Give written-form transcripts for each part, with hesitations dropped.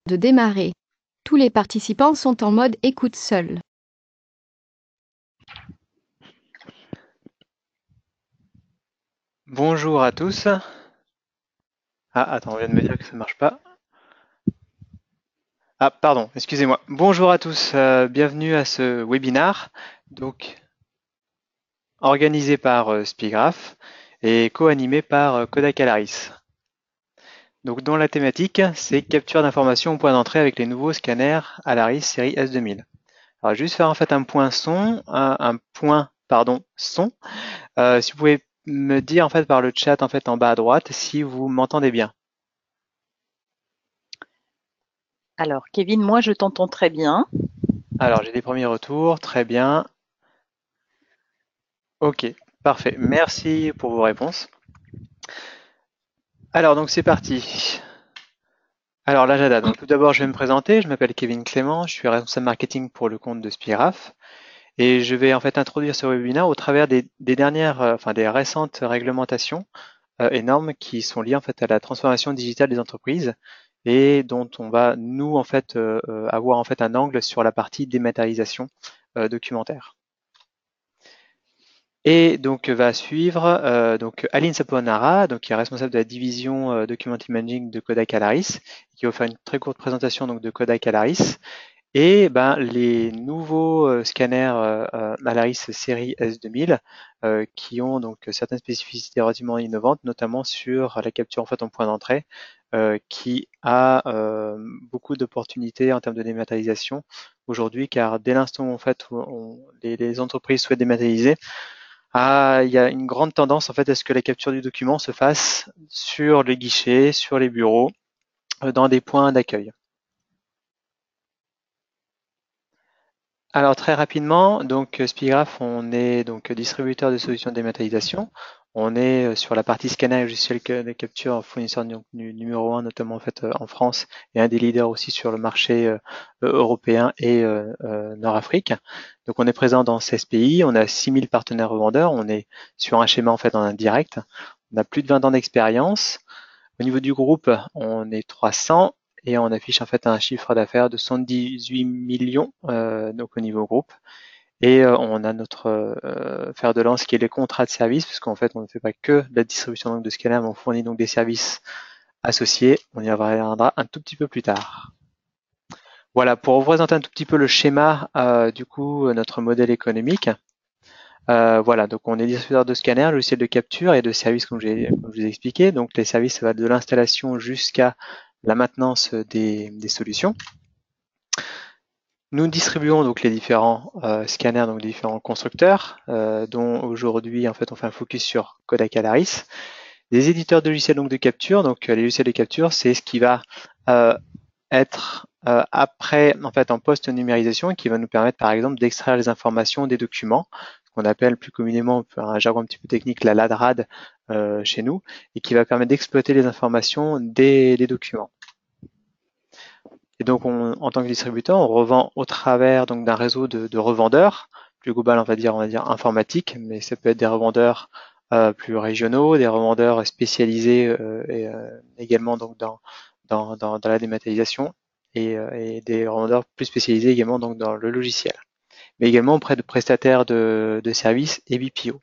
de démarrer. Tous les participants sont en mode écoute seul. Bonjour à tous. Ah, attends, on vient de me dire que ça ne marche pas. Ah, pardon, excusez-moi. Bonjour à tous, bienvenue à ce webinar, donc organisé par Spigraph et co-animé par Kodak Alaris. Donc, dont la thématique, c'est capture d'informations au point d'entrée avec les nouveaux scanners Alaris série S2000. Alors, juste faire en fait un point son, son. Si vous pouvez me dire en fait par le chat en fait en bas à droite si vous m'entendez bien. Alors, Kevin, moi, je t'entends très bien. Alors, j'ai des premiers retours, très bien. Ok, parfait. Merci pour vos réponses. Alors, donc c'est parti. Alors, l'agenda. Donc, tout d'abord, je vais me présenter. Je m'appelle Kevin Clément. Je suis responsable marketing pour le compte de Spiraf. Et je vais en fait introduire ce webinaire au travers des dernières, des récentes réglementations et normes qui sont liées en fait à la transformation digitale des entreprises et dont on va nous en fait avoir en fait un angle sur la partie dématérialisation documentaire. Et donc va suivre donc Aline Saponara, donc qui est responsable de la division Document Imaging de Kodak Alaris, qui va faire une très courte présentation donc de Kodak Alaris et ben les nouveaux scanners Alaris série S2000 qui ont donc certaines spécificités relativement innovantes, notamment sur la capture en fait en point d'entrée, qui a beaucoup d'opportunités en termes de dématérialisation aujourd'hui, car dès l'instant où en fait les entreprises souhaitent dématérialiser, il y a une grande tendance en fait à ce que la capture du document se fasse sur le guichet, sur les bureaux, dans des points d'accueil. Alors très rapidement, donc Spigraph, on est donc distributeur de solutions de dématérialisation. On est sur la partie scanner et logiciel de capture, fournisseur numéro un, notamment en fait en France, et un des leaders aussi sur le marché européen et Nord-Afrique. Donc on est présent dans 16 pays, on a 6000 partenaires revendeurs, on est sur un schéma en fait en indirect. On a plus de 20 ans d'expérience. Au niveau du groupe, on est 300 et on affiche en fait un chiffre d'affaires de 118 millions donc au niveau groupe. Et on a notre fer de lance qui est les contrats de service, puisqu'en fait on ne fait pas que de la distribution donc, de scanners, mais on fournit donc des services associés. On y reviendra un tout petit peu plus tard. Voilà, pour vous présenter un tout petit peu le schéma, du coup, notre modèle économique. Voilà, donc on est distributeur de scanners, logiciel de capture et de services comme je vous ai expliqué. Donc les services, ça va de l'installation jusqu'à la maintenance des solutions. Nous distribuons donc les différents scanners, donc les différents constructeurs, dont aujourd'hui en fait on fait un focus sur Kodak Alaris. Des éditeurs de logiciels donc de capture, donc les logiciels de capture, c'est ce qui va être après en fait en post-numérisation et qui va nous permettre par exemple d'extraire les informations des documents, ce qu'on appelle plus communément un jargon un petit peu technique la LADRAD chez nous, et qui va permettre d'exploiter les informations des documents. Et donc en tant que distributeur, on revend au travers donc d'un réseau de revendeurs, plus global on va dire informatique, mais ça peut être des revendeurs plus régionaux, des revendeurs spécialisés et également donc dans la dématérialisation et des revendeurs plus spécialisés également donc dans le logiciel, mais également auprès de prestataires de services et BPO.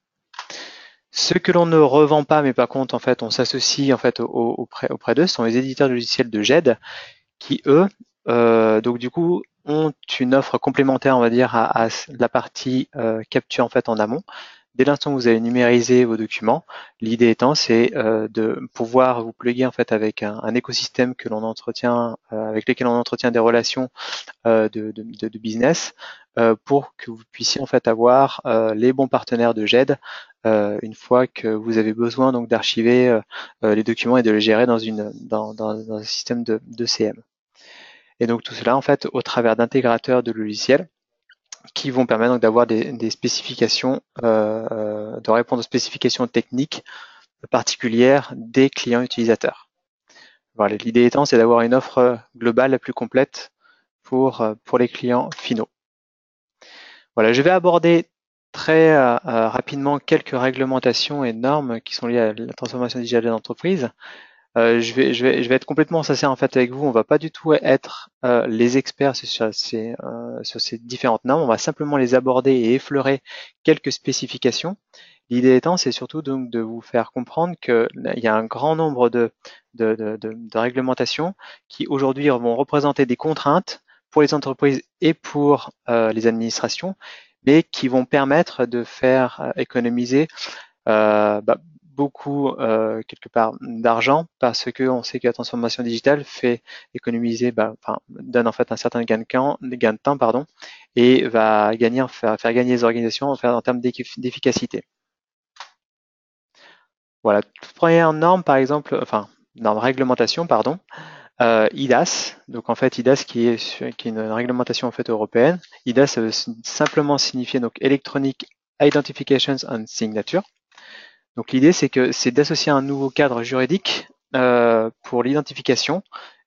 Ce que l'on ne revend pas, mais par contre en fait on s'associe en fait auprès d'eux, sont les éditeurs de logiciels de GED qui eux donc du coup ont une offre complémentaire on va dire à la partie capture en fait en amont. Dès l'instant où vous allez numériser vos documents, l'idée étant c'est de pouvoir vous plugger en fait avec un écosystème que l'on entretient, avec lequel on entretient des relations de business, pour que vous puissiez en fait avoir les bons partenaires de GED une fois que vous avez besoin donc d'archiver les documents et de les gérer dans un système de CM. Et donc tout cela en fait au travers d'intégrateurs de logiciels qui vont permettre donc d'avoir des spécifications, de répondre aux spécifications techniques particulières des clients utilisateurs. Voilà, l'idée étant, c'est d'avoir une offre globale la plus complète pour les clients finaux. Voilà, je vais aborder très rapidement quelques réglementations et normes qui sont liées à la transformation digitale des entreprises. je vais être complètement sincère en fait avec vous. On va pas du tout être les experts sur ces différentes normes. On va simplement les aborder et effleurer quelques spécifications. L'idée étant, c'est surtout donc de vous faire comprendre qu'il y a un grand nombre de réglementations qui aujourd'hui vont représenter des contraintes pour les entreprises et pour les administrations, mais qui vont permettre de faire économiser beaucoup quelque part d'argent parce que on sait que la transformation digitale fait économiser, donne en fait un certain gain de temps, pardon, et va faire gagner les organisations en termes d'efficacité. Voilà, toute première norme, par exemple, enfin, norme réglementation, pardon, IDAS. Donc en fait, IDAS qui est une réglementation en fait européenne. IDAS ça veut simplement signifier donc Electronic Identifications and Signature. Donc l'idée c'est d'associer un nouveau cadre juridique pour l'identification,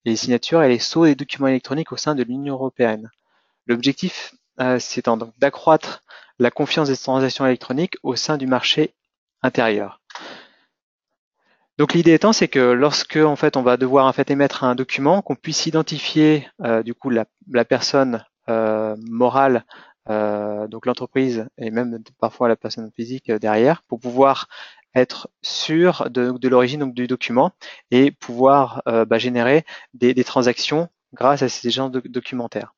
les signatures et les sceaux des documents électroniques au sein de l'Union européenne. L'objectif c'est donc d'accroître la confiance des transactions électroniques au sein du marché intérieur. Donc l'idée étant, c'est que lorsque en fait on va devoir en fait émettre un document, qu'on puisse identifier du coup la personne morale, donc l'entreprise et même parfois la personne physique derrière, pour pouvoir être sûr de l'origine donc du document et pouvoir générer des transactions grâce à ces échanges documentaires.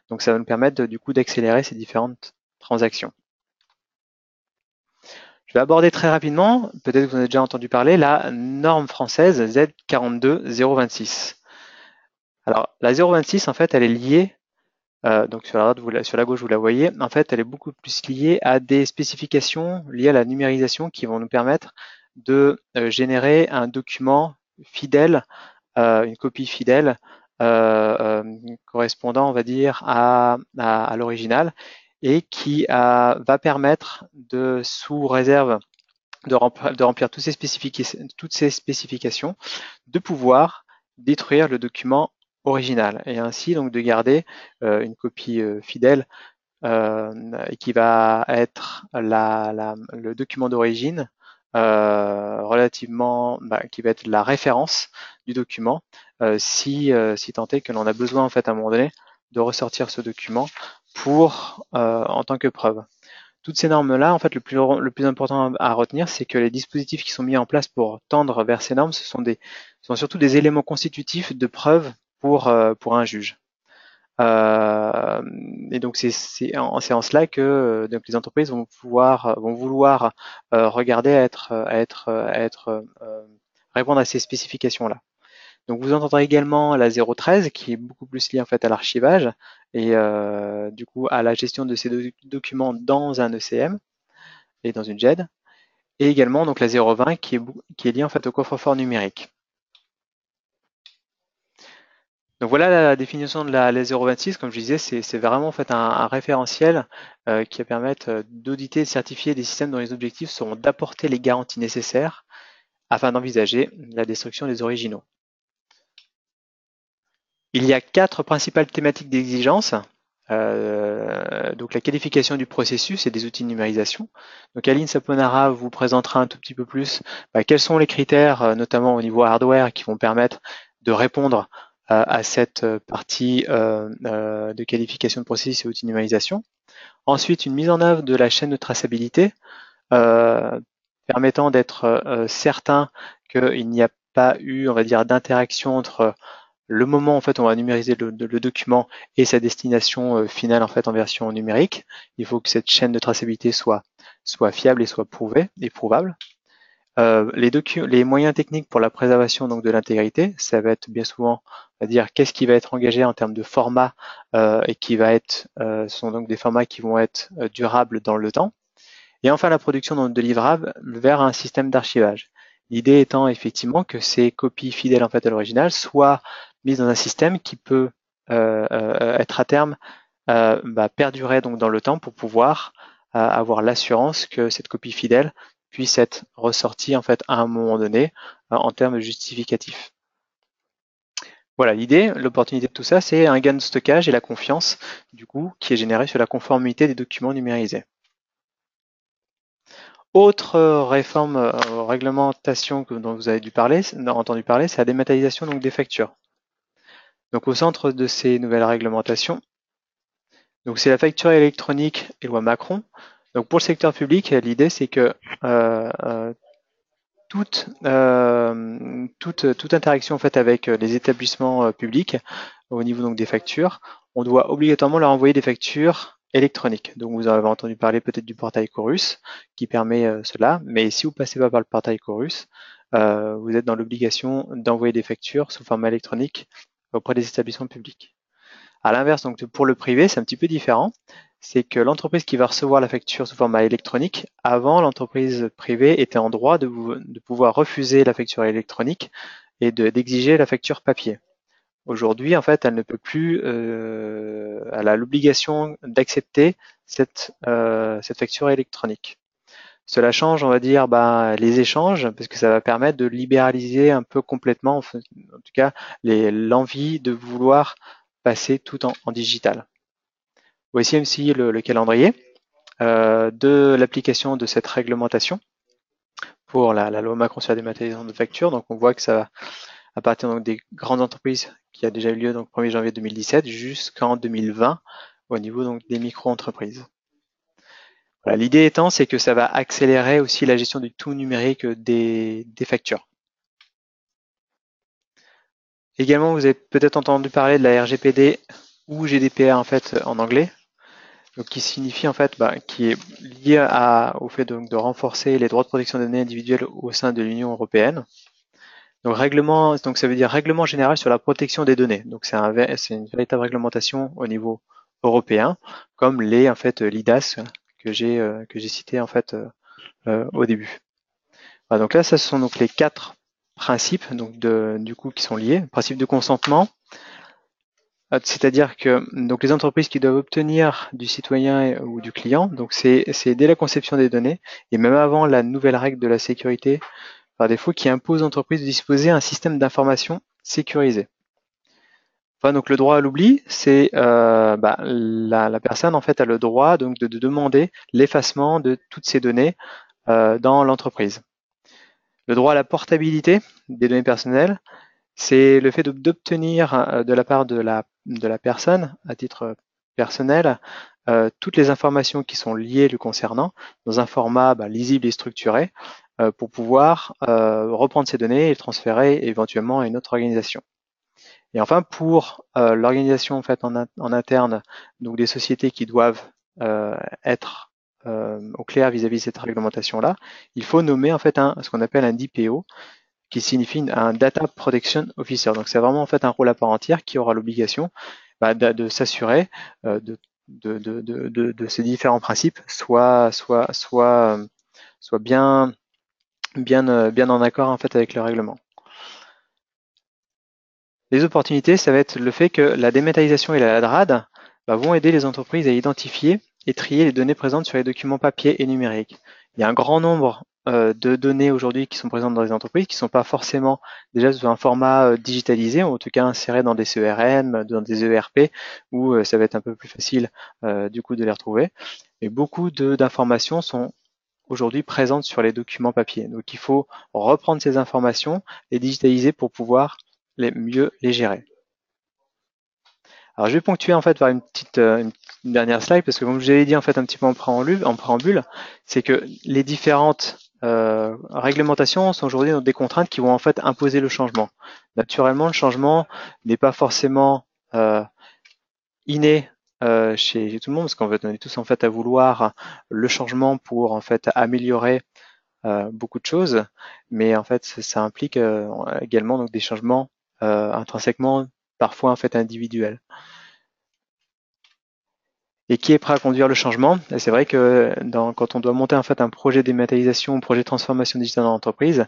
Donc ça va nous permettre du coup d'accélérer ces différentes transactions. Je vais aborder très rapidement, peut-être que vous en avez déjà entendu parler, la norme française Z42026. Alors, la 026, en fait, elle est liée, donc sur la gauche, vous la voyez, en fait, elle est beaucoup plus liée à des spécifications liées à la numérisation qui vont nous permettre de générer un document fidèle, une copie fidèle, correspondant, on va dire, à l'original, et qui va permettre de, sous réserve de remplir toutes ces spécifications, de pouvoir détruire le document original et ainsi donc de garder une copie fidèle et qui va être le document d'origine relativement, qui va être la référence du document si tant est que l'on a besoin en fait à un moment donné de ressortir ce document pour en tant que preuve. Toutes ces normes-là, en fait, le plus important à retenir, c'est que les dispositifs qui sont mis en place pour tendre vers ces normes, ce sont surtout des éléments constitutifs de preuve pour un juge. Et donc c'est en cela que donc les entreprises vont vouloir regarder répondre à ces spécifications-là. Donc vous entendrez également la 013 qui est beaucoup plus liée en fait à l'archivage et du coup à la gestion de ces documents dans un ECM et dans une GED, et également donc la 020 qui est liée en fait au coffre-fort numérique. Donc voilà la définition de la 026, comme je disais, c'est vraiment en fait un référentiel qui va permettre d'auditer et de certifier des systèmes dont les objectifs seront d'apporter les garanties nécessaires afin d'envisager la destruction des originaux. Il y a 4 principales thématiques d'exigence. Donc la qualification du processus et des outils de numérisation. Donc Aline Saponara vous présentera un tout petit peu plus quels sont les critères, notamment au niveau hardware, qui vont permettre de répondre à cette partie de qualification de processus et outils de numérisation. Ensuite, une mise en œuvre de la chaîne de traçabilité, permettant d'être certain qu'il n'y a pas eu, on va dire, d'interaction entre le moment en fait on va numériser le document et sa destination finale en fait en version numérique. Il faut que cette chaîne de traçabilité soit fiable et soit prouvée et prouvable. Les moyens techniques pour la préservation donc de l'intégrité, ça va être bien souvent, on va dire, qu'est-ce qui va être engagé en termes de format et qui va être, sont donc des formats qui vont être durables dans le temps. Et enfin la production de livrables vers un système d'archivage. L'idée étant effectivement que ces copies fidèles en fait à l'original soient mises dans un système qui peut être à terme perdurer donc dans le temps pour pouvoir avoir l'assurance que cette copie fidèle puisse être ressortie en fait à un moment donné en termes justificatifs. Voilà, l'idée, l'opportunité de tout ça, c'est un gain de stockage et la confiance du coup qui est générée sur la conformité des documents numérisés. Autre réforme, réglementation dont vous avez entendu parler, c'est la dématérialisation donc des factures. Donc au centre de ces nouvelles réglementations, donc c'est la facture électronique et loi Macron. Donc pour le secteur public, l'idée c'est que toute interaction faite avec les établissements publics au niveau donc des factures, on doit obligatoirement leur envoyer des factures électroniques. Donc vous avez entendu parler peut-être du portail Chorus qui permet cela, mais si vous passez pas par le portail Chorus, vous êtes dans l'obligation d'envoyer des factures sous format électronique auprès des établissements publics. À l'inverse, donc pour le privé, c'est un petit peu différent. C'est que l'entreprise qui va recevoir la facture sous format électronique, avant, l'entreprise privée était en droit de pouvoir refuser la facture électronique et d'exiger la facture papier. Aujourd'hui, en fait, elle ne peut plus, elle a l'obligation d'accepter cette facture électronique. Cela change, on va dire, les échanges, parce que ça va permettre de libéraliser un peu complètement, en tout cas, l'envie de vouloir passer tout en digital. Voici aussi le calendrier de l'application de cette réglementation pour la loi Macron sur la dématérialisation de factures. Donc on voit que ça va à partir donc, des grandes entreprises qui a déjà eu lieu donc 1er janvier 2017 jusqu'en 2020 au niveau donc des micro-entreprises. Voilà, l'idée étant, c'est que ça va accélérer aussi la gestion du tout numérique des factures. Également, vous avez peut-être entendu parler de la RGPD ou GDPR en fait en anglais, donc qui signifie en fait, qui est lié au fait donc, de renforcer les droits de protection des données individuelles au sein de l'Union européenne. Donc règlement, donc ça veut dire règlement général sur la protection des données. Donc c'est une véritable réglementation au niveau européen, comme les en fait l'IDAS que j'ai cité en fait au début. Voilà, donc là, ce sont donc les 4 principes donc du coup qui sont liés. Principe de consentement, c'est-à-dire que donc les entreprises qui doivent obtenir du citoyen ou du client, donc c'est dès la conception des données et même avant la nouvelle règle de la sécurité par défaut qui impose aux entreprises de disposer d'un système d'information sécurisé. Enfin, donc le droit à l'oubli, c'est la personne en fait a le droit donc de demander l'effacement de toutes ces données dans l'entreprise. Le droit à la portabilité des données personnelles, c'est le fait d'obtenir de la part de la personne à titre personnel toutes les informations qui sont liées le concernant dans un format lisible et structuré pour pouvoir reprendre ces données et les transférer éventuellement à une autre organisation. Et enfin, pour l'organisation en fait en interne, donc des sociétés qui doivent être au clair vis-à-vis de cette réglementation-là, il faut nommer en fait ce qu'on appelle un DPO, qui signifie un Data Protection Officer. Donc c'est vraiment en fait un rôle à part entière qui aura l'obligation de s'assurer de ces différents principes soit bien en accord en fait avec le règlement. Les opportunités, ça va être le fait que la dématérialisation et la DRAD vont aider les entreprises à identifier et trier les données présentes sur les documents papier et numériques. Il y a un grand nombre de données aujourd'hui qui sont présentes dans les entreprises qui ne sont pas forcément déjà sous un format digitalisé, ou en tout cas insérées dans des CRM, dans des ERP, où ça va être un peu plus facile du coup de les retrouver. Et beaucoup d'informations sont aujourd'hui présentes sur les documents papier. Donc il faut reprendre ces informations, les digitaliser pour pouvoir mieux les gérer. Alors je vais ponctuer en fait par une dernière slide parce que comme je l'ai dit en fait un petit peu en préambule, c'est que les différentes réglementations sont aujourd'hui des contraintes qui vont en fait imposer le changement. Naturellement, le changement n'est pas forcément inné chez tout le monde parce qu'en fait on est tous en fait à vouloir le changement pour en fait améliorer beaucoup de choses, mais en fait ça implique également donc des changements intrinsèquement parfois en fait individuels. Et qui est prêt à conduire le changement? C'est vrai que quand on doit monter en fait un projet de dématérialisation, un projet de transformation digitale dans l'entreprise,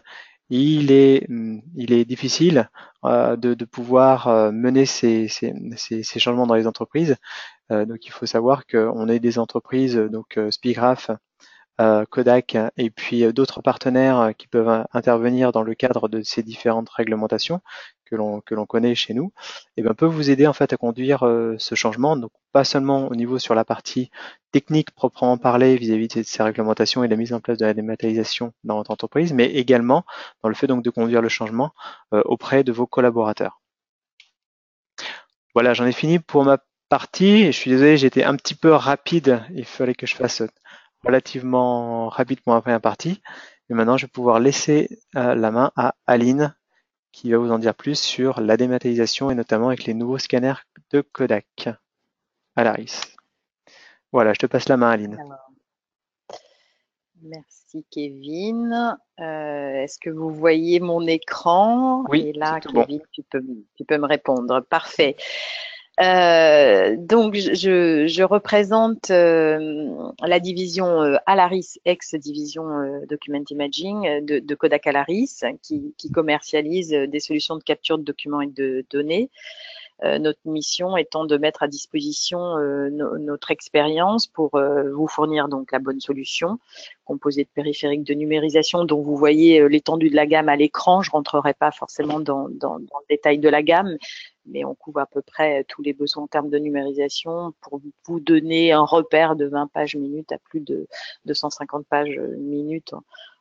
il est difficile de pouvoir mener ces changements dans les entreprises. Donc il faut savoir qu'on est des entreprises, donc Spigraph Kodak et puis d'autres partenaires qui peuvent intervenir dans le cadre de ces différentes réglementations que l'on connaît chez nous, et ben, peuvent vous aider en fait à conduire ce changement. Donc pas seulement au niveau sur la partie technique proprement parlée vis-à-vis de ces réglementations et la mise en place de la dématérialisation dans votre entreprise, mais également dans le fait donc de conduire le changement auprès de vos collaborateurs. Voilà, j'en ai fini pour ma partie. Je suis désolé, j'étais un petit peu rapide. Il fallait que je fasse relativement rapide pour ma première partie. Et maintenant, je vais pouvoir laisser la main à Aline qui va vous en dire plus sur la dématérialisation et notamment avec les nouveaux scanners de Kodak. Alaris. Voilà, je te passe la main, Aline. Alors, merci Kevin. Est-ce que vous voyez mon écran? Oui, et là, c'est tout bon. Kevin, tu peux me répondre. Parfait. Donc, je représente la division Alaris, ex-division Document Imaging de Kodak Alaris, qui commercialise des solutions de capture de documents et de données. Notre mission étant de mettre à disposition notre expérience pour vous fournir donc la bonne solution, composée de périphériques de numérisation dont vous voyez l'étendue de la gamme à l'écran. Je rentrerai pas forcément dans le détail de la gamme, mais on couvre à peu près tous les besoins en termes de numérisation pour vous donner un repère de 20 pages minutes à plus de 250 pages minutes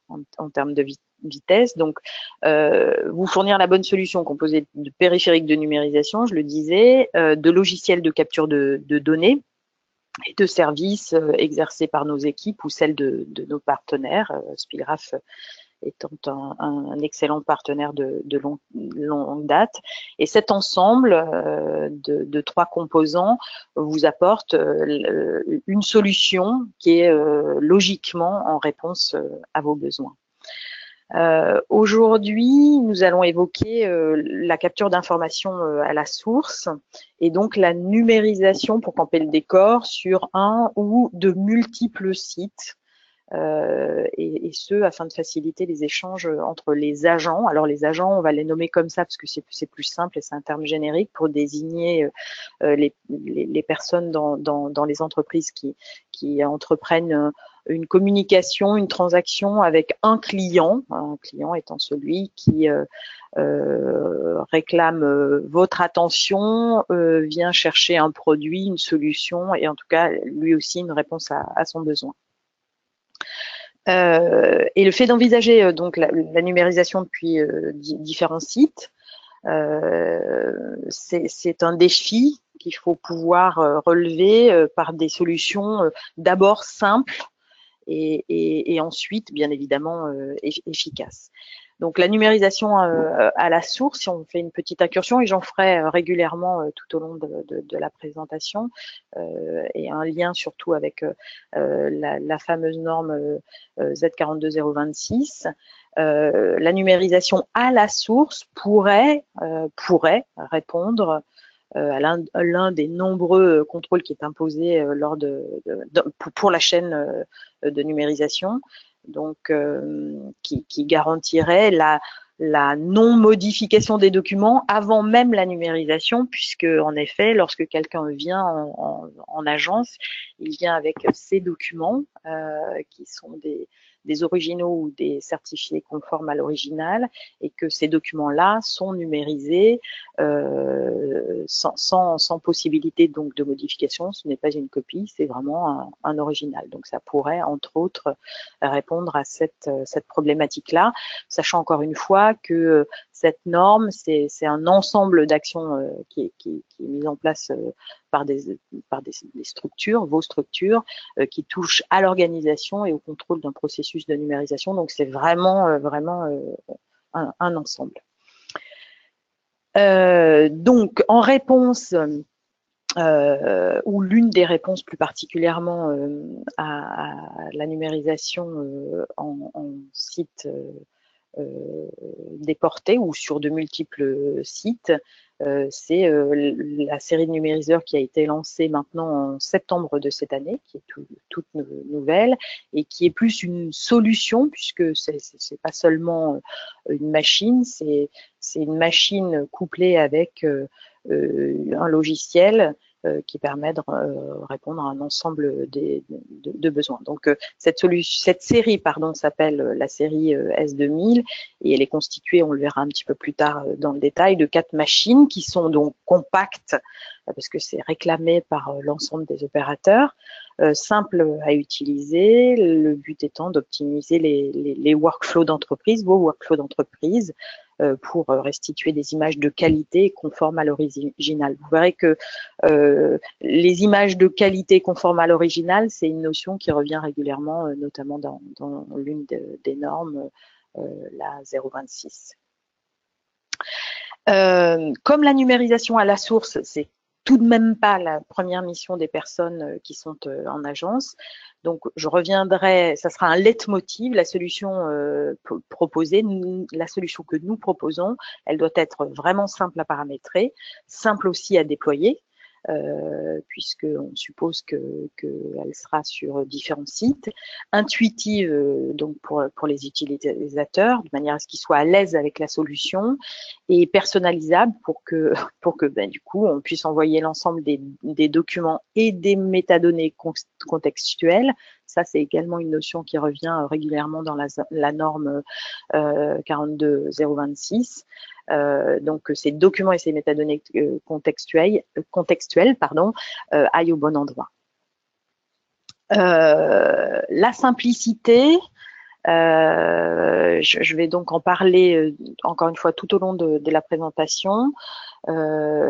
en termes de vitesse. Donc, vous fournir la bonne solution composée de périphériques de numérisation, je le disais, de logiciels de capture de données et de services exercés par nos équipes ou celles de nos partenaires, Spilgraph étant un excellent partenaire de longue date. Et cet ensemble de trois composants vous apporte une solution qui est logiquement en réponse à vos besoins. Aujourd'hui, nous allons évoquer la capture d'informations à la source et donc la numérisation pour camper le décor sur un ou de multiples sites. Et ce, afin de faciliter les échanges entre les agents. Alors les agents, on va les nommer comme ça parce que c'est plus simple et c'est un terme générique pour désigner les personnes dans les entreprises qui entreprennent une communication, une transaction avec un client étant celui qui réclame votre attention, vient chercher un produit, une solution et en tout cas lui aussi une réponse à son besoin. Et le fait d'envisager donc la numérisation depuis différents sites, c'est un défi qu'il faut pouvoir relever par des solutions d'abord simples et ensuite, bien évidemment, efficaces. Donc la numérisation à la source, si on fait une petite incursion, et j'en ferai régulièrement tout au long de la présentation, et un lien surtout avec la fameuse norme Z42026, la numérisation à la source pourrait répondre à l'un des nombreux contrôles qui est imposé pour la chaîne de numérisation, donc qui garantirait la non-modification des documents avant même la numérisation, puisque en effet, lorsque quelqu'un vient en agence, il vient avec ses documents qui sont des originaux ou des certifiés conformes à l'original, et que ces documents-là sont numérisés sans possibilité donc de modification. Ce n'est pas une copie, c'est vraiment un original. Donc ça pourrait, entre autres, répondre à cette problématique-là, sachant encore une fois que cette norme, c'est un ensemble d'actions qui est mis en place par des structures, vos structures, qui touchent à l'organisation et au contrôle d'un processus de numérisation. Donc c'est vraiment un ensemble. Donc en réponse ou l'une des réponses plus particulièrement à la numérisation en site déporté ou sur de multiples sites, c'est la série de numériseurs qui a été lancée maintenant en septembre de cette année, qui est toute nouvelle et qui est plus une solution, puisque c'est pas seulement une machine, c'est une machine couplée avec un logiciel qui permet de répondre à un ensemble de besoins. Donc cette série s'appelle la série S2000 et elle est constituée, on le verra un petit peu plus tard dans le détail, de 4 machines qui sont donc compactes parce que c'est réclamé par l'ensemble des opérateurs, simples à utiliser, le but étant d'optimiser les workflows d'entreprise, vos workflows d'entreprise, pour restituer des images de qualité conformes à l'original. Vous verrez que les images de qualité conformes à l'original, c'est une notion qui revient régulièrement, notamment dans l'une des normes, la 026. Comme la numérisation à la source, c'est tout de même pas la première mission des personnes qui sont en agence. Donc, je reviendrai, ça sera un leitmotiv, la solution proposée, la solution que nous proposons, elle doit être vraiment simple à paramétrer, simple aussi à déployer, puisqu'on suppose qu'elle sera sur différents sites, intuitive donc pour les utilisateurs, de manière à ce qu'ils soient à l'aise avec la solution, et personnalisable pour que du coup on puisse envoyer l'ensemble des documents et des métadonnées contextuelles. Ça, c'est également une notion qui revient régulièrement dans la norme 42026. Donc ces documents et ces métadonnées contextuelles aillent au bon endroit. La simplicité, je vais donc en parler encore une fois tout au long de la présentation.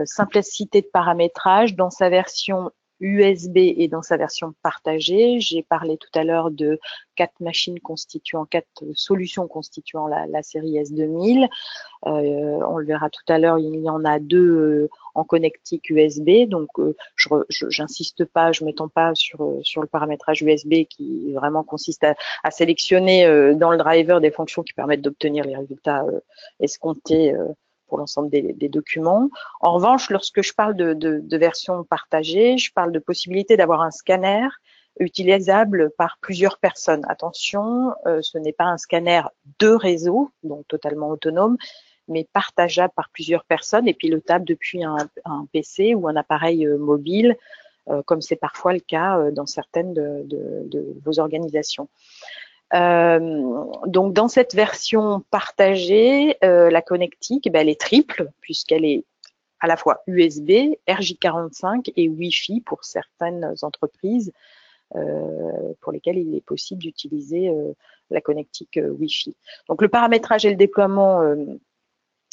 Simplicité de paramétrage dans sa version USB et dans sa version partagée. J'ai parlé tout à l'heure de 4 machines constituant, 4 solutions constituant la série S2000. On le verra tout à l'heure, il y en a 2 en connectique USB, donc j'insiste pas, je m'étends pas sur le paramétrage USB qui vraiment consiste à sélectionner dans le driver des fonctions qui permettent d'obtenir les résultats escomptés pour l'ensemble des documents. En revanche, lorsque je parle de version partagée, je parle de possibilité d'avoir un scanner utilisable par plusieurs personnes. Attention, ce n'est pas un scanner de réseau, donc totalement autonome, mais partageable par plusieurs personnes et pilotable depuis un PC ou un appareil mobile, comme c'est parfois le cas dans certaines de vos organisations. Donc dans cette version partagée, la connectique, elle est triple puisqu'elle est à la fois USB, RJ45 et Wi-Fi pour certaines entreprises pour lesquelles il est possible d'utiliser la connectique Wi-Fi. Donc le paramétrage et le déploiement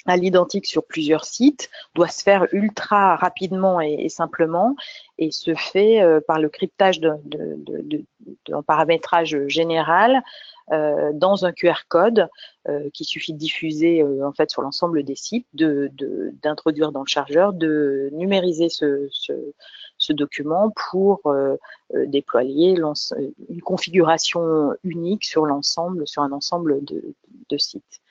à l'identique sur plusieurs sites doit se faire ultra rapidement et simplement et se fait par le cryptage d'un paramétrage général dans un QR code qu'il suffit de diffuser en fait sur l'ensemble des sites, d'introduire dans le chargeur, de numériser ce document pour déployer une configuration unique sur un ensemble de sites.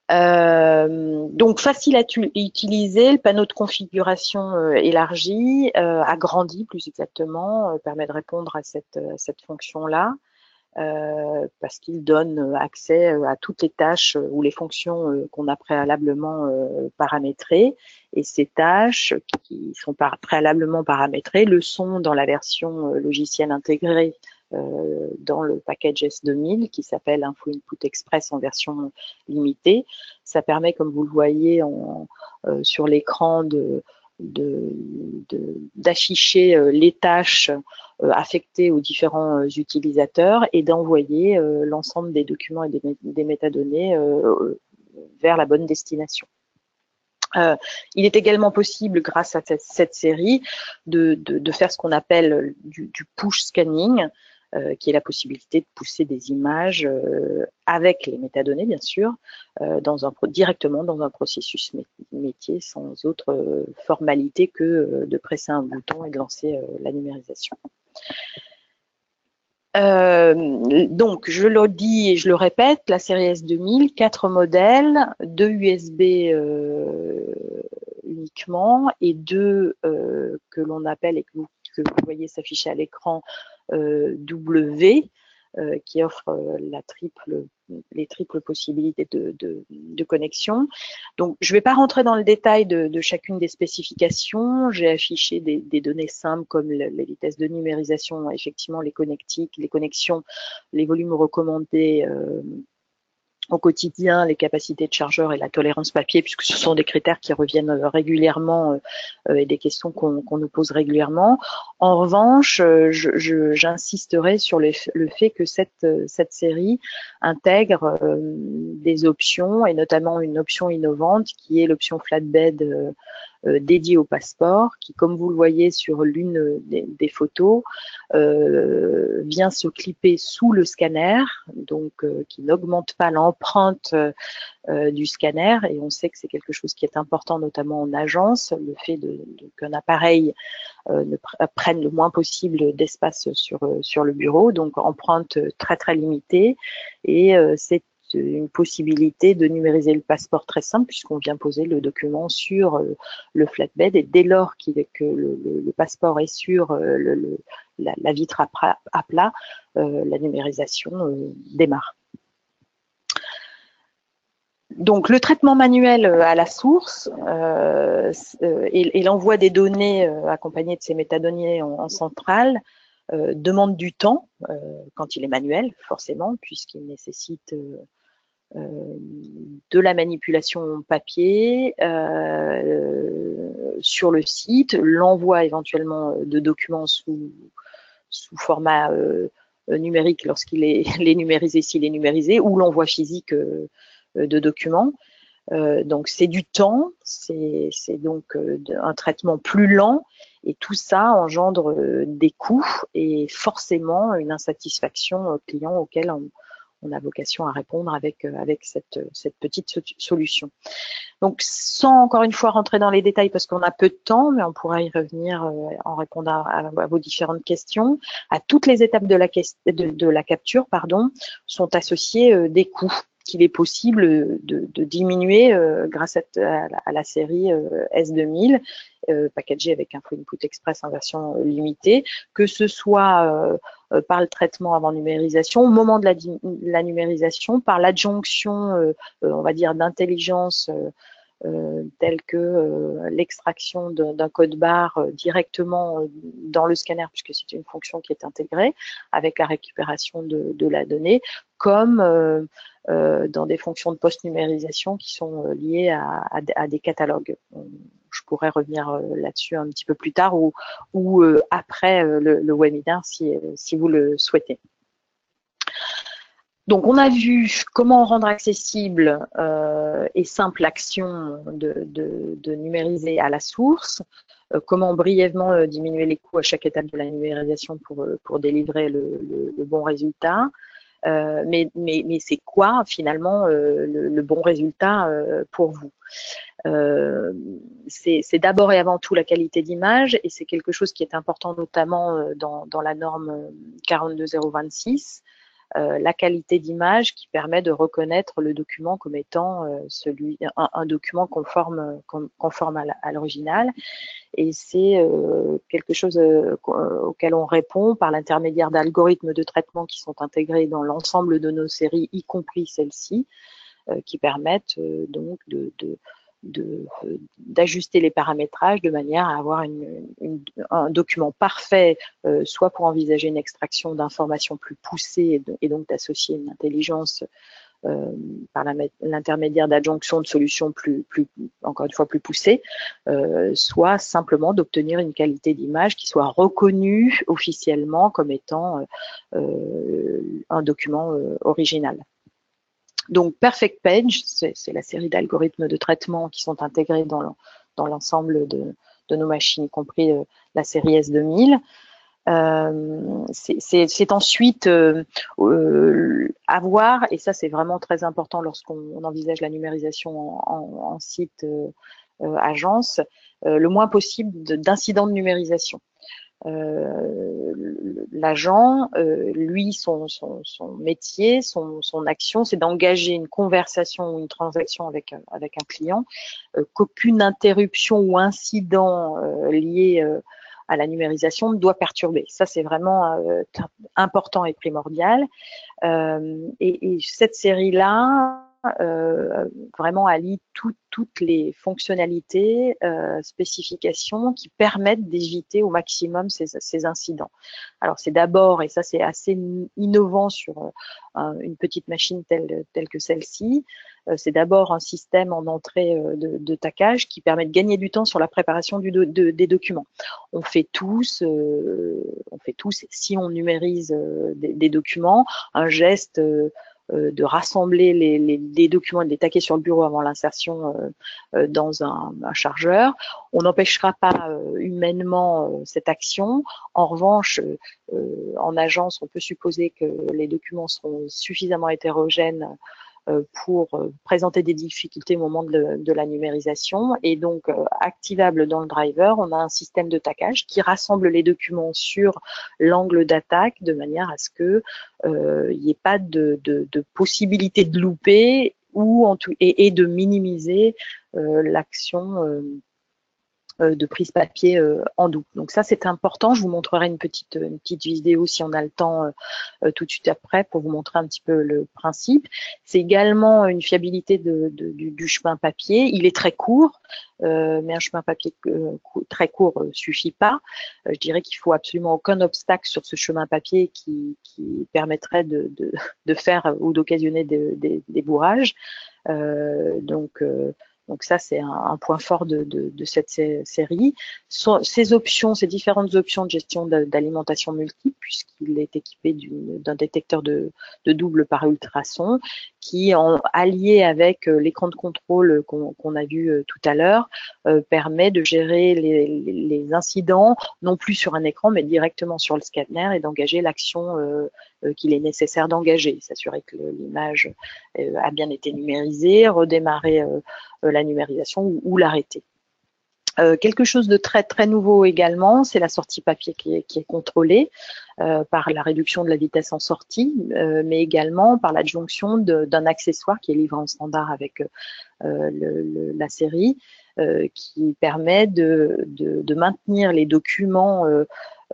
Donc facile à utiliser, le panneau de configuration élargi, agrandi plus exactement, permet de répondre à cette fonction-là, parce qu'il donne accès à toutes les tâches ou les fonctions qu'on a préalablement paramétrées. Et ces tâches qui sont préalablement paramétrées le sont dans la version logicielle intégrée dans le package S2000 qui s'appelle Info Input Express en version limitée. Ça permet, comme vous le voyez sur l'écran, d'afficher les tâches affectées aux différents utilisateurs et d'envoyer l'ensemble des documents et des métadonnées vers la bonne destination. Il est également possible, grâce à cette série, de faire ce qu'on appelle du push scanning, qui est la possibilité de pousser des images avec les métadonnées, bien sûr, directement dans un processus métier, sans autre formalité que de presser un bouton et de lancer la numérisation. Donc, je le dis et je le répète, la série S2000, 4 modèles, 2 USB uniquement et 2 que l'on appelle et que vous voyez s'afficher à l'écran W, qui offre les triples possibilités de connexion. Donc, je ne vais pas rentrer dans le détail de chacune des spécifications. J'ai affiché des données simples comme les vitesses de numérisation, effectivement les connectiques, les connexions, les volumes recommandés au quotidien, les capacités de chargeur et la tolérance papier, puisque ce sont des critères qui reviennent régulièrement et des questions qu'on nous pose régulièrement. En revanche, j'insisterai sur le fait que cette série intègre des options, et notamment une option innovante qui est l'option flatbed dédiée au passeport, qui, comme vous le voyez sur l'une des photos, vient se clipper sous le scanner, donc qui n'augmente pas l'empreinte du scanner, et on sait que c'est quelque chose qui est important notamment en agence, le fait qu'un appareil ne prenne le moins possible d'espace sur le bureau, donc empreinte très très limitée, et c'est une possibilité de numériser le passeport très simple puisqu'on vient poser le document sur le flatbed, et dès lors que le passeport est sur la vitre à plat, la numérisation démarre. Donc, le traitement manuel à la source et l'envoi des données accompagné de ces métadonnées en centrale demande du temps quand il est manuel, forcément, puisqu'il nécessite de la manipulation papier sur le site, l'envoi éventuellement de documents sous format numérique lorsqu'il est numérisé, s'il est numérisé, ou l'envoi physique de documents. Donc c'est du temps, c'est donc un traitement plus lent, et tout ça engendre des coûts et forcément une insatisfaction client auquel on a vocation à répondre avec cette petite solution. Donc, sans encore une fois rentrer dans les détails parce qu'on a peu de temps, mais on pourra y revenir en répondant à vos différentes questions. À toutes les étapes de la capture, sont associés des coûts qu'il est possible de diminuer grâce à la série S2000, packagée avec un Full Input Express en version limitée, que ce soit par le traitement avant numérisation, au moment de la numérisation, par l'adjonction, on va dire, d'intelligence telle que l'extraction d'un code barre directement dans le scanner, puisque c'est une fonction qui est intégrée avec la récupération de la donnée, comme dans des fonctions de post-numérisation qui sont liées à des catalogues. Je pourrais revenir là-dessus un petit peu plus tard ou après le webinaire si vous le souhaitez. Donc, on a vu comment rendre accessible et simple l'action de numériser à la source, comment brièvement diminuer les coûts à chaque étape de la numérisation pour délivrer le bon résultat. Mais c'est quoi finalement le bon résultat pour vous? C'est d'abord et avant tout la qualité d'image, et c'est quelque chose qui est important notamment dans la norme 42026. La qualité d'image qui permet de reconnaître le document comme étant un document conforme à l'original. Et c'est quelque chose auquel on répond par l'intermédiaire d'algorithmes de traitement qui sont intégrés dans l'ensemble de nos séries, y compris celle-ci, qui permettent donc d'ajuster les paramétrages de manière à avoir un document parfait, soit pour envisager une extraction d'informations plus poussées et donc d'associer une intelligence par l'intermédiaire d'adjonction de solutions encore une fois plus poussées, soit simplement d'obtenir une qualité d'image qui soit reconnue officiellement comme étant un document original. Donc, Perfect Page, c'est la série d'algorithmes de traitement qui sont intégrés dans l'ensemble de nos machines, y compris la série S2000. C'est ensuite avoir, et ça c'est vraiment très important lorsqu'on envisage la numérisation en site agence, le moins possible d'incidents de numérisation. L'agent, lui, son métier, son action, c'est d'engager une conversation ou une transaction avec un client, qu'aucune interruption ou incident lié à la numérisation doit perturber. Ça, c'est vraiment important et primordial. Et cette série-là, vraiment allie toutes les fonctionnalités, spécifications qui permettent d'éviter au maximum ces incidents. Alors c'est d'abord, et ça c'est assez innovant sur une petite machine telle que celle-ci, c'est d'abord un système en entrée de taquage qui permet de gagner du temps sur la préparation des documents. On fait tous, si on numérise des documents, un geste de rassembler les documents et de les taquer sur le bureau avant l'insertion dans un chargeur. On n'empêchera pas humainement cette action. En revanche, en agence, on peut supposer que les documents seront suffisamment hétérogènes pour présenter des difficultés au moment de la numérisation. Et donc, activable dans le driver, on a un système de taquage qui rassemble les documents sur l'angle d'attaque de manière à ce que il n'y ait pas de possibilité de louper et de minimiser l'action de prise papier en double. Donc ça, c'est important. Je vous montrerai une petite vidéo si on a le temps tout de suite après pour vous montrer un petit peu le principe. C'est également une fiabilité du chemin papier. Il est très court, mais un chemin papier très court suffit pas. Je dirais qu'il faut absolument aucun obstacle sur ce chemin papier qui permettrait de faire ou d'occasionner des bourrages. Donc ça, c'est un point fort de cette série. Ces différentes options de gestion d'alimentation multiple, puisqu'il est équipé d'un détecteur de double par ultrason, qui, allié avec l'écran de contrôle qu'on a vu tout à l'heure, permet de gérer les incidents, non plus sur un écran, mais directement sur le scanner et d'engager l'action qu'il est nécessaire d'engager, s'assurer que l'image a bien été numérisée, redémarrer la numérisation ou l'arrêter. Quelque chose de très très nouveau également, c'est la sortie papier qui est contrôlée par la réduction de la vitesse en sortie, mais également par l'adjonction d'un accessoire qui est livré en standard avec la série, qui permet de maintenir les documents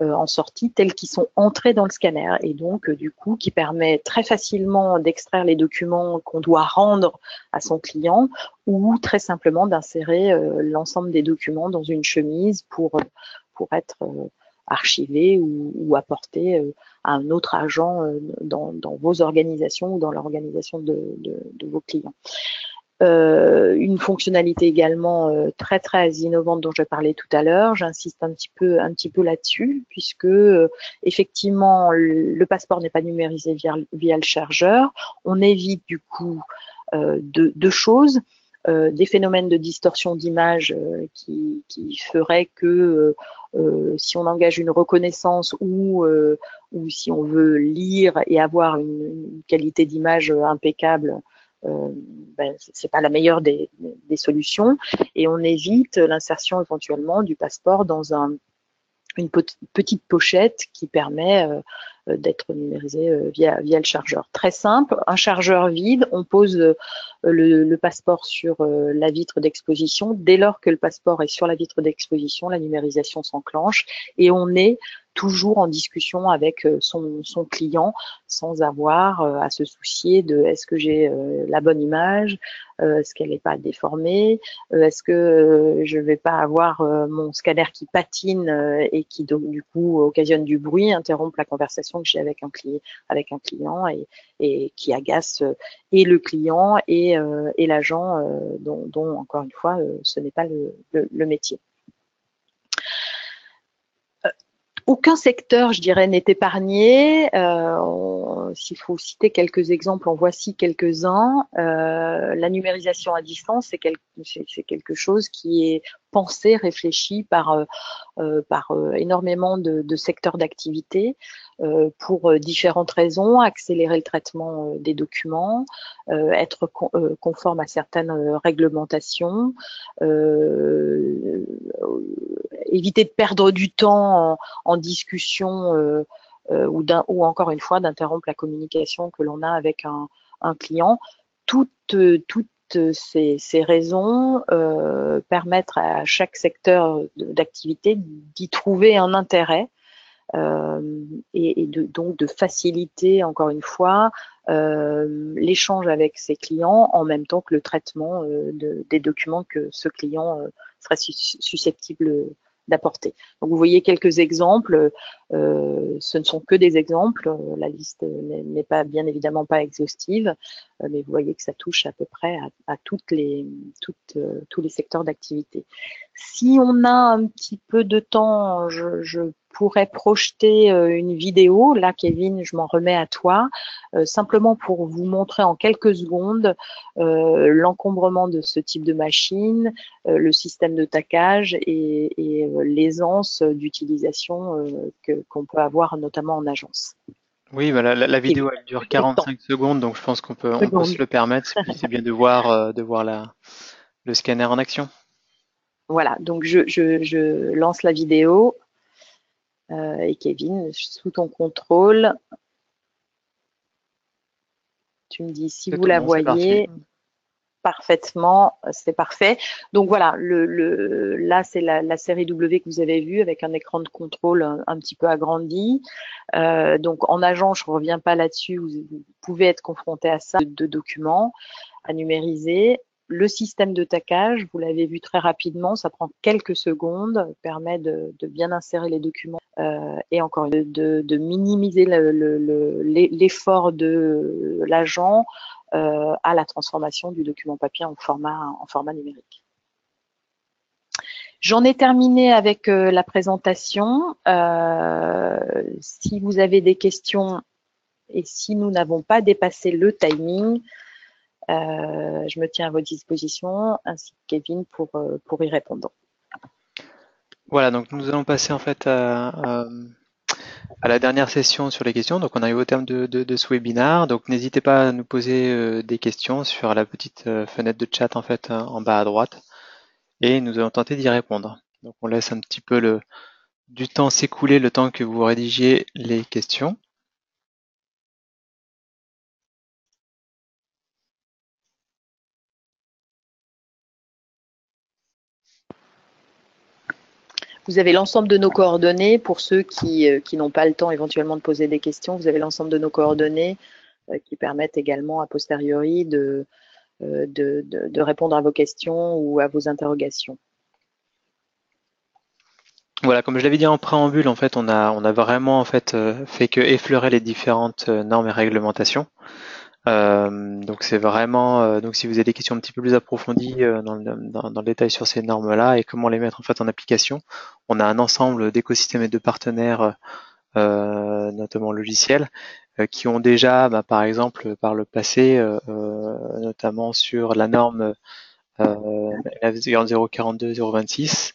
en sortie tels qu'ils sont entrés dans le scanner et donc du coup qui permet très facilement d'extraire les documents qu'on doit rendre à son client ou très simplement d'insérer l'ensemble des documents dans une chemise pour être archivé ou apporté à un autre agent dans vos organisations ou dans l'organisation de vos clients. Une fonctionnalité également très très innovante dont je parlais tout à l'heure, j'insiste un petit peu là-dessus puisque effectivement le passeport n'est pas numérisé via le chargeur, on évite du coup deux choses, des phénomènes de distorsion d'image qui feraient que si on engage une reconnaissance ou si on veut lire et avoir une qualité d'image impeccable, c'est pas la meilleure des solutions et on évite l'insertion éventuellement du passeport dans une petite pochette qui permet d'être numérisé via le chargeur. Très simple, un chargeur vide, on pose le passeport sur la vitre d'exposition. Dès lors que le passeport est sur la vitre d'exposition, la numérisation s'enclenche et on est toujours en discussion avec son client sans avoir à se soucier de est-ce que j'ai la bonne image, est-ce qu'elle n'est pas déformée, est-ce que je ne vais pas avoir mon scanner qui patine et qui donc du coup occasionne du bruit, interrompt la conversation que j'ai avec un client et qui agace et le client et l'agent dont encore une fois ce n'est pas le métier. Aucun secteur, je dirais, n'est épargné. S'il faut citer quelques exemples, en voici quelques-uns. La numérisation à distance, c'est quelque chose qui est pensé, réfléchi par énormément de secteurs d'activité pour différentes raisons, accélérer le traitement des documents, être conforme à certaines réglementations, éviter de perdre du temps en discussion ou encore une fois d'interrompre la communication que l'on a avec un client. Toutes toutes ces raisons permettre à chaque secteur d'activité d'y trouver un intérêt et donc de faciliter, encore une fois, l'échange avec ses clients en même temps que le traitement des documents que ce client serait susceptible d'apporter. Donc vous voyez quelques exemples, ce ne sont que des exemples, la liste n'est pas bien évidemment pas exhaustive, mais vous voyez que ça touche à peu près à tous les secteurs d'activité. Si on a un petit peu de temps, je pourrais projeter une vidéo. Là, Kevin, je m'en remets à toi, simplement pour vous montrer en quelques secondes l'encombrement de ce type de machine, le système de taquage et l'aisance d'utilisation qu'on peut avoir notamment en agence. Oui, bah, la vidéo elle dure 45 secondes, donc je pense qu'on peut se le permettre. Puis c'est bien de voir le scanner en action. Voilà, donc je lance la vidéo et Kevin, sous ton contrôle, tu me dis si vous la voyez parfaitement, c'est parfait. Donc voilà, là c'est la série W que vous avez vue avec un écran de contrôle un petit peu agrandi. Donc en agent, je ne reviens pas là-dessus, vous pouvez être confronté à ça, de documents à numériser. Le système de taquage, vous l'avez vu très rapidement, ça prend quelques secondes, permet de bien insérer les documents et encore de minimiser l'effort de l'agent à la transformation du document papier en format numérique. J'en ai terminé avec la présentation. Si vous avez des questions et si nous n'avons pas dépassé le timing, je me tiens à votre disposition, ainsi que Kevin pour y répondre. Voilà, donc nous allons passer en fait à la dernière session sur les questions. Donc on arrive au terme de ce webinaire. Donc n'hésitez pas à nous poser des questions sur la petite fenêtre de chat en fait en bas à droite, et nous allons tenter d'y répondre. Donc on laisse un petit peu du temps s'écouler, le temps que vous rédigiez les questions. Vous avez l'ensemble de nos coordonnées pour ceux qui n'ont pas le temps éventuellement de poser des questions. Vous avez l'ensemble de nos coordonnées qui permettent également a posteriori de répondre à vos questions ou à vos interrogations. Voilà, comme je l'avais dit en préambule, en fait, on a vraiment en fait fait que effleurer les différentes normes et réglementations. Donc c'est vraiment donc si vous avez des questions un petit peu plus approfondies dans le détail sur ces normes-là et comment les mettre en fait en application, on a un ensemble d'écosystèmes et de partenaires, notamment logiciels, qui ont déjà, par exemple, par le passé, notamment sur la norme LF042-026,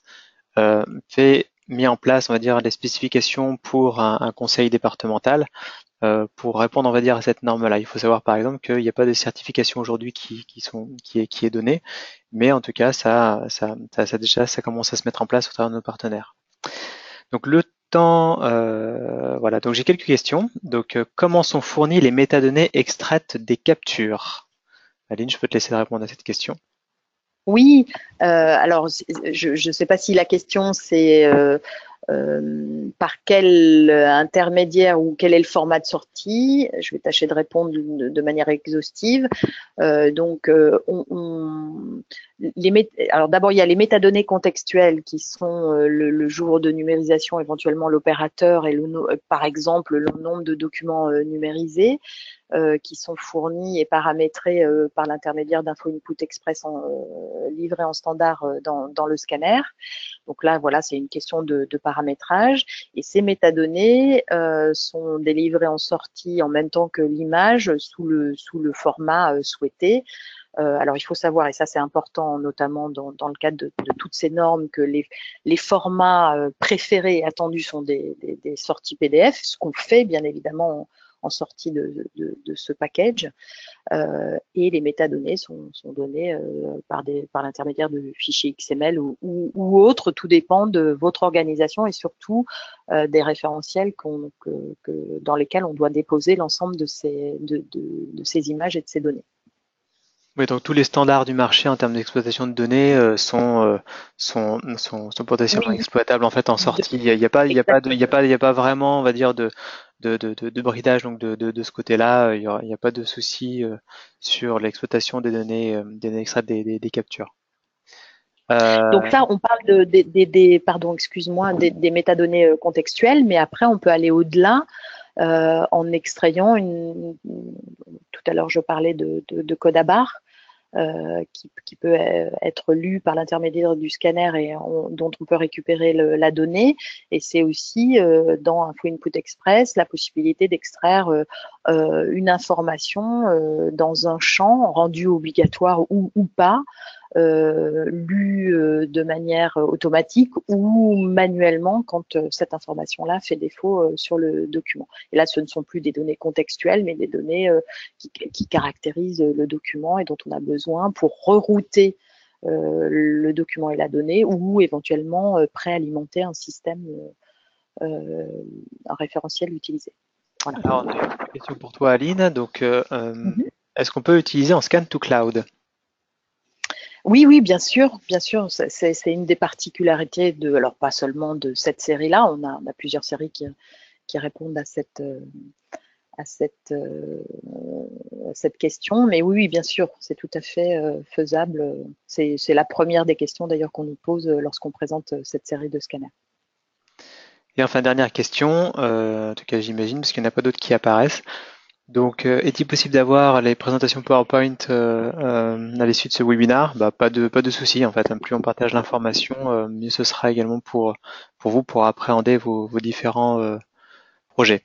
mis en place, on va dire, les spécifications pour un conseil départemental pour répondre, on va dire, à cette norme-là. Il faut savoir, par exemple, qu'il n'y a pas de certification aujourd'hui qui est donnée, mais en tout cas, ça commence à se mettre en place au travers de nos partenaires. Donc le temps, voilà. Donc j'ai quelques questions. Donc comment sont fournies les métadonnées extraites des captures? Aline, je peux te laisser répondre à cette question. Oui, alors je ne sais pas si la question c'est par quel intermédiaire ou quel est le format de sortie. Je vais tâcher de répondre de manière exhaustive. Alors d'abord, il y a les métadonnées contextuelles qui sont le jour de numérisation, éventuellement l'opérateur et par exemple le nombre de documents numérisés. Qui sont fournis et paramétrés par l'intermédiaire d'Info Input Express livrés en standard dans le scanner. Donc là, voilà, c'est une question de paramétrage. Et ces métadonnées sont délivrées en sortie en même temps que l'image sous le format souhaité. Alors, il faut savoir, et ça c'est important, notamment dans le cadre de toutes ces normes, que les formats préférés et attendus sont des sorties PDF, ce qu'on fait bien évidemment en sortie de ce package. Et les métadonnées sont données par l'intermédiaire de fichiers XML ou autres. Tout dépend de votre organisation et surtout des référentiels dans lesquels on doit déposer l'ensemble de ces images et de ces données. Oui, donc tous les standards du marché en termes d'exploitation de données sont potentiellement Oui, exploitables en fait en de- sortie. Il y a exactement. pas, il y a pas vraiment, on va dire, de bridage donc de ce côté-là. Il y a pas de souci sur l'exploitation des données extraites des captures. Donc Euh, ça, on parle pardon, excuse-moi, des métadonnées contextuelles, mais après, on peut aller au-delà en extrayant tout à l'heure, je parlais de code à barre. Qui peut être lu par l'intermédiaire du scanner et dont on peut récupérer la donnée. Et c'est aussi dans Info Input Express la possibilité d'extraire une information dans un champ rendu obligatoire ou pas, lu de manière automatique ou manuellement quand cette information-là fait défaut sur le document. Et là, ce ne sont plus des données contextuelles, mais des données qui caractérisent le document et dont on a besoin pour rerouter le document et la donnée ou éventuellement préalimenter un système, un référentiel utilisé. Voilà. alors, on a une question pour toi, Aline. Donc, Mhm. est-ce qu'on peut utiliser en scan to cloud? Oui, oui, bien sûr, bien sûr. C'est une des particularités alors pas seulement de cette série-là, on a plusieurs séries qui répondent à cette, euh, à cette question. Mais oui, oui, bien sûr, c'est tout à fait faisable. C'est la première des questions d'ailleurs qu'on nous pose lorsqu'on présente cette série de scanners. Et enfin, dernière question, en tout cas j'imagine, parce qu'il n'y en a pas d'autres qui apparaissent. Donc, est-il possible d'avoir les présentations PowerPoint à l'issue de ce webinaire? Bah, pas de souci en fait, hein. Plus on partage l'information, mieux ce sera également pour vous pour appréhender vos différents projets.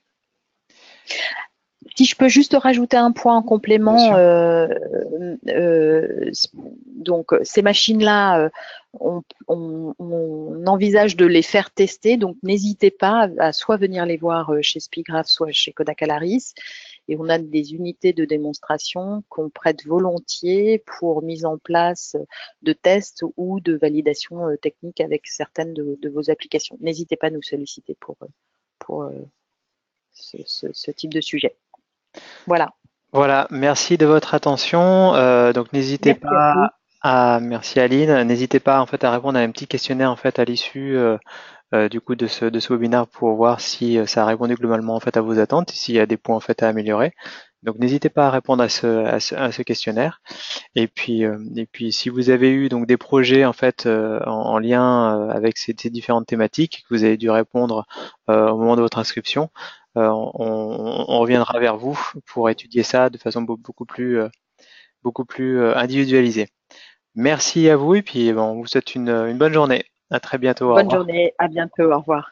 Si je peux juste rajouter un point en Bien complément, sûr. donc ces machines-là, on envisage de les faire tester, donc n'hésitez pas à soit venir les voir chez Spigraph, soit chez Kodak Alaris. Et on a des unités de démonstration qu'on prête volontiers pour mise en place de tests ou de validation technique avec certaines de vos applications. N'hésitez pas à nous solliciter pour ce type de sujet. Voilà. Voilà, merci de votre attention. Donc n'hésitez Merci à pas vous. merci Aline, n'hésitez pas en fait à répondre à un petit questionnaire en fait à l'issue du coup de ce webinaire pour voir si ça a répondu globalement en fait à vos attentes, et s'il y a des points en fait à améliorer. Donc n'hésitez pas à répondre à ce questionnaire. Et puis si vous avez eu donc des projets en fait en lien avec ces différentes thématiques que vous avez dû répondre au moment de votre inscription, on reviendra vers vous pour étudier ça de façon beaucoup plus individualisée. Merci à vous et puis bon, on vous souhaite une bonne journée. À très bientôt. Au Bonne revoir. journée. À bientôt. Au revoir.